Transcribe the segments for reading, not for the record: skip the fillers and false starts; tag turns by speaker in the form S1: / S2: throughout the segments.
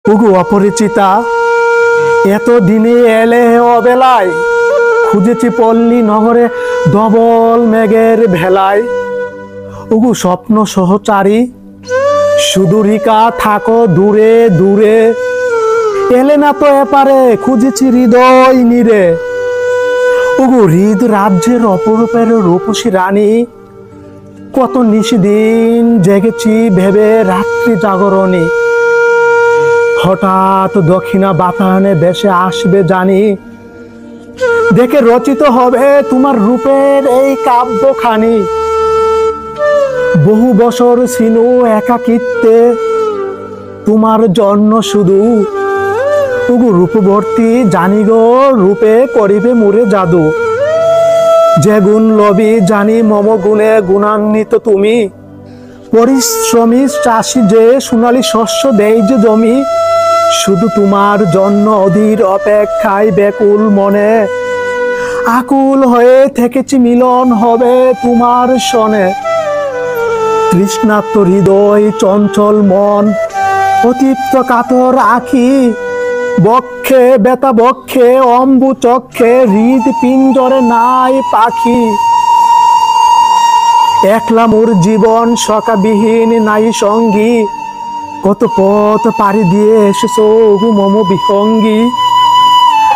S1: ওগো অপরিচিতা, এত দিনে এলে অবেলায়, খুঁজেছি পল্লী নগরে ধবল মেঘের ভেলায়। ওগো স্বপ্ন সহচারী, সুদূরিকা থাকো দূরে দূরে, এলে না তো এপারে, খুঁজেছি হৃদয় নীরে। ওগো হৃদ রাজ্যের অপরূপের রূপসী রানী, কত নিশিদিন জেগেছি ভেবে রাত্রি জাগরণী। হঠাৎ দক্ষিণা বাতায়নে ভেসে আসবে জানি, দেখে রচিত হবে তোমার রূপের এই কাব্যখানি। বহু বছর ছিনু একাকিত্বে তোমার জন্য শুধু, ওগো রূপবর্তী জানি গো রূপে করিবে মোরে জাদু। যে গুণ লবি জানি মম গুণে গুণান্বিত তুমি, পরিশ্রমী চাষি যে সোনালী শস্য দেয় যে জমি। শুধু তোমার জন্য অধীর অপেক্ষায় ব্যাকুল মনে, আকুল হয়ে থেকেছি মিলন হবে তোমার সনে। তৃষ্ণার্ত হৃদয় চঞ্চল মন, অতৃপ্ত কাতর আখি, বক্ষে বেতা বক্ষে অম্বু চক্ষে হৃদ পিঞ্জরে নাই পাখি। একলা মোর জীবন সখাবিহীন নাই সঙ্গী, কত পথ পাড়ি দিয়ে এসেছো ওগো মম বিহঙ্গী।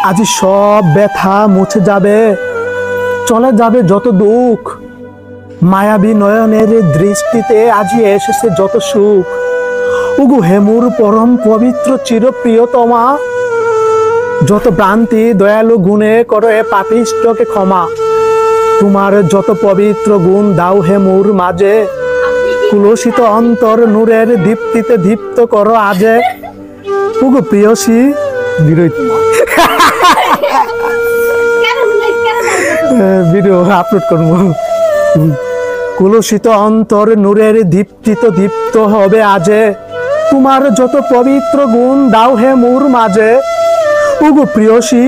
S1: আজ সব ব্যথা মুছে যাবে, চলে যাবে যত দুঃখ, মায়াবী নয়নের দৃষ্টিতে আজি এসেছে যত সুখ। ওগো হেমুর পরম পবিত্র চিরপ্রিয়তমা, যত ভ্রান্তি দয়ালু গুণে করো এ পাপিষ্ঠকে ক্ষমা। তোমার যত পবিত্র গুণ দাও হেমুর মাঝে, কুলসিত অন্তর নূরের দীপ্তিতে দীপ্ত করো আজে। ওগো প্রিয়সী, ভিডিও আপলোড করবো। কুলসিত অন্তর নূরের দীপ্তিতে দীপ্ত হবে আজে, তোমার যত পবিত্র গুণ দাও হে মোর মাঝে। ওগো প্রিয়সী,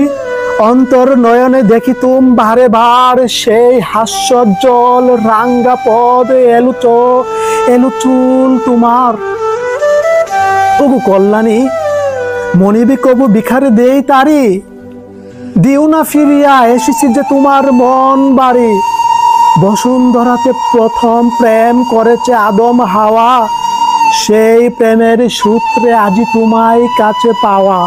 S1: অন্তর নয়নে দেখি তুম বারে বার সেই হাস্যজ্জ্বল রাঙ্গা পদ এলু চুল তোমার। ওগো কল্যাণী, মনিবি কবু বিখারে দেই তারি, দিও না ফিরিয়া এসেছি যে তোমার মন বাড়ি। বসুন্ধরাতে প্রথম প্রেম করেছে আদম হাওয়া, সেই প্রেমের সূত্রে আজি তোমায় কাছে পাওয়া।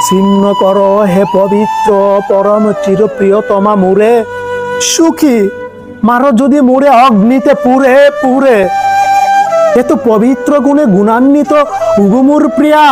S1: ছিন্ন করো হে পবিত্র পরম চিরপ্রিয়তমা মোরে, সুখী মারো যদি মোরে অগ্নিতে পুরে পুরে। এত পবিত্র গুণে গুণান্বিত ওগো মোর প্রিয়া।